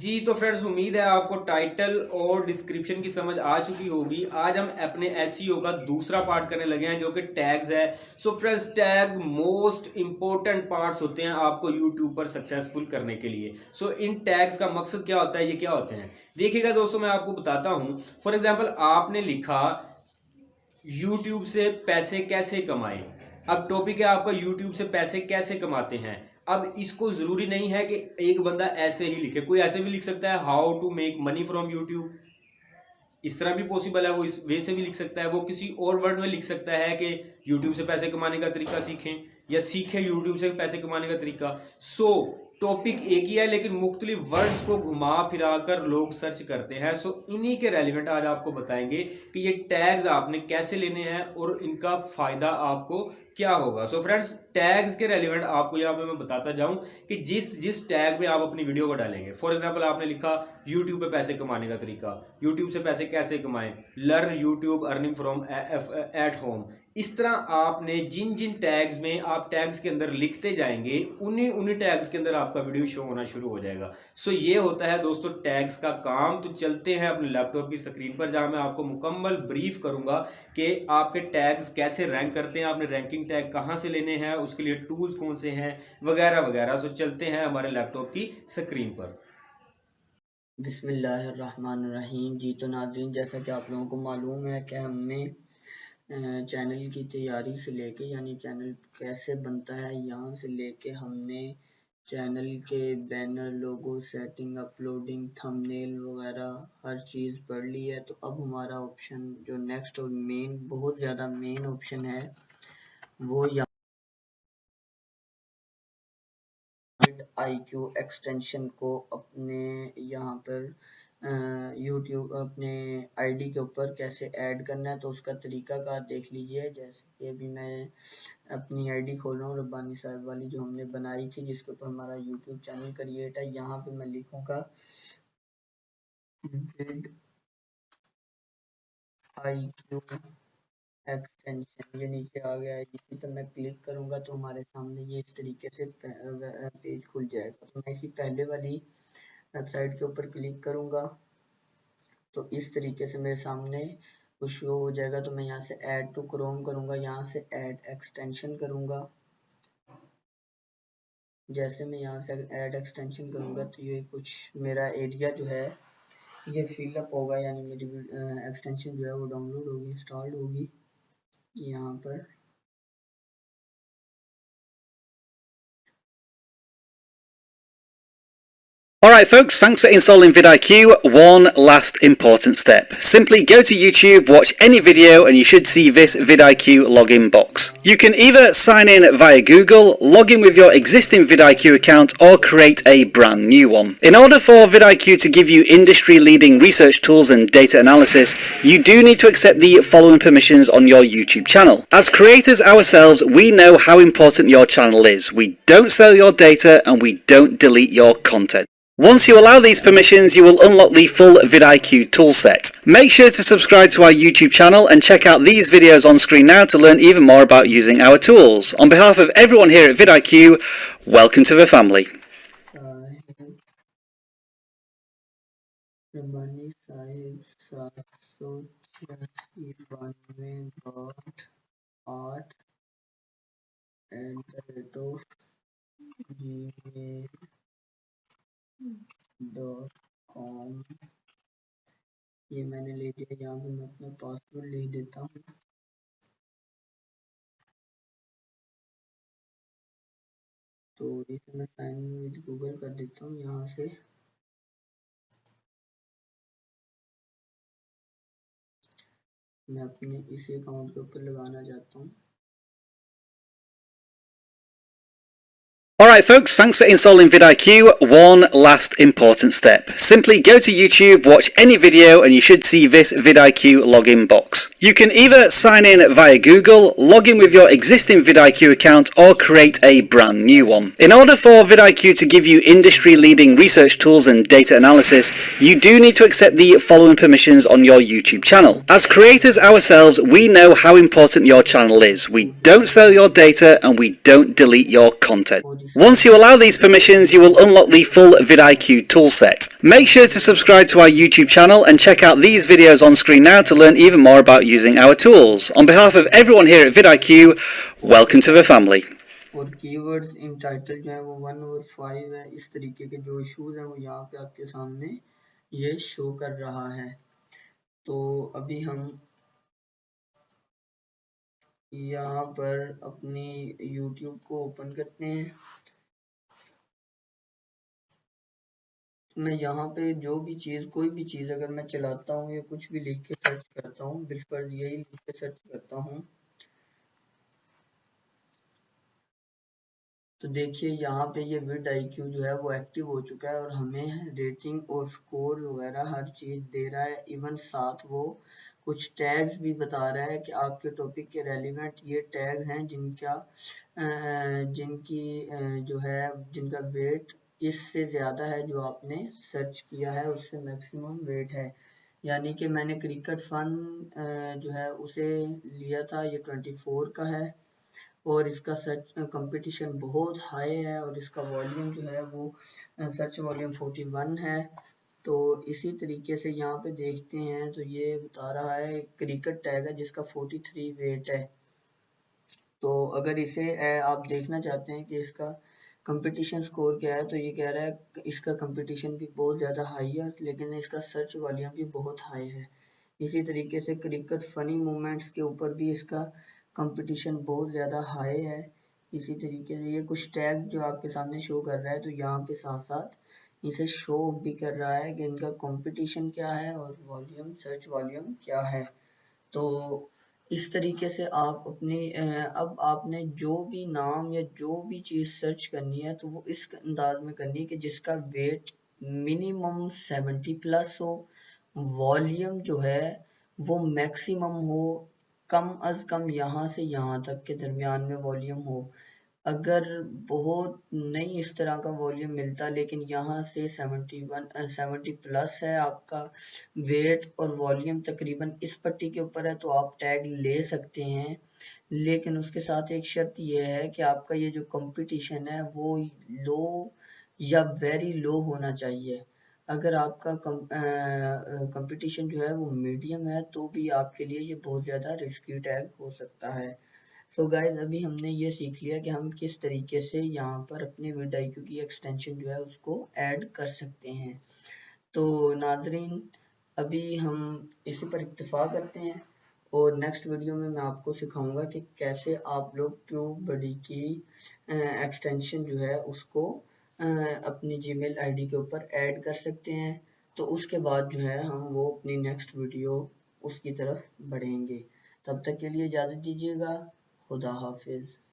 जी तो फ्रेंड्स, उम्मीद है आपको टाइटल और डिस्क्रिप्शन की समझ आ चुकी होगी। आज हम अपने एसईओ का दूसरा पार्ट करने लगे हैं जो कि टैग्स है। So friends, tag most important parts होते हैं आपको यूट्यूब पर सक्सेसफुल करने के लिए। सो इन टैग्स का मकसद क्या होता है, ये क्या होते हैं, देखिएगा दोस्तों, मैं आपको बताता हूं। फॉर एग्जाम्पल, आपने लिखा यूट्यूब से पैसे कैसे कमाए। अब टॉपिक है आपका यूट्यूब से पैसे कैसे कमाते हैं। अब इसको जरूरी नहीं है कि एक बंदा ऐसे ही लिखे, कोई ऐसे भी लिख सकता है how to make money from YouTube, इस तरह भी पॉसिबल है। वो इस वे से भी लिख सकता है। वो किसी और वर्ड में लिख सकता है कि यूट्यूब से पैसे कमाने का तरीका सीखें, या सीखें यूट्यूब से पैसे कमाने का तरीका। सो टॉपिक एक ही है, लेकिन मुख्तलिफ वर्ड्स को घुमा फिरा कर लोग सर्च करते हैं। सो इन्हीं के रेलिवेंट आज आपको बताएंगे कि ये टैग्स आपने कैसे लेने हैं और इनका फायदा आपको क्या होगा। सो फ्रेंड्स, टैग्स के रेलिवेंट आपको यहाँ पे मैं बताता जाऊं कि जिस टैग में आप अपनी वीडियो को डालेंगे। फॉर एग्जांपल, आपने लिखा यूट्यूब पे पैसे कमाने का तरीका, यूट्यूब से पैसे कैसे कमाएं, learn YouTube earning from at home. इस तरह आपने जिन जिन टैग्स में आप टैग्स के अंदर लिखते जाएंगे, उन्हीं टैग्स के अंदर आपका वीडियो शो होना शुरू हो जाएगा। सो ये होता है दोस्तों टैग्स का काम। तो चलते हैं अपने लैपटॉप की स्क्रीन पर, जहां मैं आपको मुकम्मल ब्रीफ करूंगा कि आपके टैग्स कैसे रैंक करते हैं, आपने रैंकिंग टैग कहां से लेने हैं, उसके लिए टूल्स कौन से हैं, वगैरह वगैरह। सो चलते हैं हमारे लैपटॉप की स्क्रीन पर। बिस्मिल्लाहिर्रहमानिर्रहीम। जी तो नाज़रीन, जैसा कि आप लोगों को मालूम है कि हमने चैनल की तैयारी से लेके, यानी चैनल कैसे बनता है यहाँ से लेके, हमने चैनल के बैनर, लोगो, सेटिंग, अपलोडिंग, थंबनेल वगैरह हर चीज़ पढ़ ली है। तो अब हमारा ऑप्शन जो नेक्स्ट और मेन, बहुत ज़्यादा मेन ऑप्शन है, वो vidIQ एक्सटेंशन को अपने यहाँ पर यूट्यूब अपने आईडी के ऊपर कैसे ऐड करना है। तो उसका तरीकाकार देख लीजिए। जैसे कि अभी मैं अपनी आईडी खोल रहा हूँ, रब्बानी साहब वाली, जो हमने बनाई थी, जिसके ऊपर हमारा यूट्यूब चैनल क्रिएट है। यहाँ पे मैं लिखूंगा vidIQ एक्सटेंशन, ये नीचे आ गया है। इसी पर मैं क्लिक करूंगा तो हमारे सामने ये इस तरीके से पेज खुल जाएगा। तो मैं इसी पहले वाली वेबसाइट के ऊपर क्लिक करूंगा तो इस तरीके से मेरे सामने कुछ शो हो जाएगा। तो मैं यहाँ से ऐड टू क्रोम करूंगा, यहाँ से ऐड एक्सटेंशन करूंगा। जैसे मैं यहाँ से ऐड एक्सटेंशन करूंगा तो ये कुछ मेरा एरिया जो है ये फिलअप होगा, यानी मेरी एक्सटेंशन जो है वो डाउनलोड होगी, इंस्टॉल्ड होगी यहाँ पर। Alright folks, thanks for installing vidIQ. One last important step. Simply go to YouTube, watch any video, and you should see this vidIQ login box. You can either sign in via Google, log in with your existing vidIQ account, or create a brand new one. In order for vidIQ to give you industry-leading research tools and data analysis, you do need to accept the following permissions on your YouTube channel. As creators ourselves, we know how important your channel is. We don't sell your data and we don't delete your content. Once you allow these permissions, you will unlock the full vidIQ toolset. Make sure to subscribe to our YouTube channel and check out these videos on screen now to learn even more about using our tools. On behalf of everyone here at vidIQ, welcome to the family. Rabbani Sahib 792.8@gmail.com, ये मैंने ले लिया। यहाँ पे मैं अपना password लिख देता हूँ। तो इसे मैं साइन इन विद गूगल कर देता हूँ। यहाँ से मैं अपने इसी अकाउंट के ऊपर लगाना चाहता हूँ। Alright folks, thanks for installing vidIQ. One last important step. Simply go to YouTube, watch any video, and you should see this vidIQ login box. You can either sign in via Google, log in with your existing vidIQ account, or create a brand new one. In order for vidIQ to give you industry-leading research tools and data analysis, you do need to accept the following permissions on your YouTube channel. As creators ourselves, we know how important your channel is. We don't sell your data and we don't delete your content. Once you allow these permissions, you will unlock the full vidIQ toolset. Make sure to subscribe to our YouTube channel and check out these videos on screen now to learn even more about using our tools. On behalf of everyone here at vidIQ, welcome to the family. और keywords in title जो है वो 1/5 है। इस तरीके के जो issues हैं वो यहाँ पे आपके सामने ये शो कर रहा है। तो अभी हम यहाँ पर अपनी YouTube को ओपन करते हैं। मैं यहाँ पे जो भी चीज़ कोई भी चीज़ अगर मैं चलाता हूँ या कुछ भी लिख के सर्च करता हूँ, बिल्कुल यही लिख के सर्च करता हूँ, तो देखिए यहाँ पे ये vidIQ जो है वो एक्टिव हो चुका है और हमें रेटिंग और स्कोर वगैरह हर चीज़ दे रहा है। इवन साथ वो कुछ टैग्स भी बता रहा है कि आपके टॉपिक के रेलिवेंट ये टैग्स हैं जो है जिनका वेट इससे ज़्यादा है जो आपने सर्च किया है उससे मैक्सिमम वेट है। यानी कि मैंने क्रिकेट फन जो है उसे लिया था, ये 24 का है और इसका सर्च कंपटीशन बहुत हाई है और इसका वॉल्यूम जो है वो सर्च वॉल्यूम 41 है। तो इसी तरीके से यहाँ पे देखते हैं तो ये बता रहा है क्रिकेट टैग है जिसका 43 वेट है। तो अगर इसे आप देखना चाहते हैं कि इसका कंपटीशन स्कोर क्या है तो ये कह रहा है इसका कंपटीशन भी बहुत ज़्यादा हाई है लेकिन इसका सर्च वॉल्यूम भी बहुत हाई है। इसी तरीके से क्रिकेट फनी मोमेंट्स के ऊपर भी इसका कंपटीशन बहुत ज़्यादा हाई है। इसी तरीके से ये कुछ टैग जो आपके सामने शो कर रहा है तो यहाँ पे साथ साथ इसे शो भी कर रहा है कि इनका कंपटीशन क्या है और वॉल्यूम सर्च वॉल्यूम क्या है। तो इस तरीके से आप अपनी अब आपने जो भी नाम या जो भी चीज़ सर्च करनी है तो वो इस अंदाज में करनी है कि जिसका वेट मिनिमम 70+ हो, वॉल्यूम जो है वो मैक्सिमम हो, कम अज़ कम यहाँ से यहाँ तक के दरमियान में वॉल्यूम हो। अगर बहुत नहीं इस तरह का वॉल्यूम मिलता लेकिन यहाँ से 70+ है आपका वेट और वॉल्यूम तकरीबन इस पट्टी के ऊपर है तो आप टैग ले सकते हैं। लेकिन उसके साथ एक शर्त ये है कि आपका ये जो कंपटीशन है वो लो या वेरी लो होना चाहिए। अगर आपका कंपटीशन जो है वो मीडियम है तो भी आपके लिए ये बहुत ज़्यादा रिस्की टैग हो सकता है। सो गाइज अभी हमने ये सीख लिया कि हम किस तरीके से यहाँ पर अपने vidIQ की एक्सटेंशन जो है उसको ऐड कर सकते हैं। तो नादरीन अभी हम इसी पर इत्तेफा करते हैं और नेक्स्ट वीडियो में मैं आपको सिखाऊंगा कि कैसे आप लोग tubebuddy की एक्सटेंशन जो है उसको अपनी जीमेल आईडी के ऊपर ऐड कर सकते हैं। तो उसके बाद जो है हम वो अपनी नेक्स्ट वीडियो उसकी तरफ बढ़ेंगे। तब तक के लिए इजाज़त दीजिएगा। खुदा हाफिज़।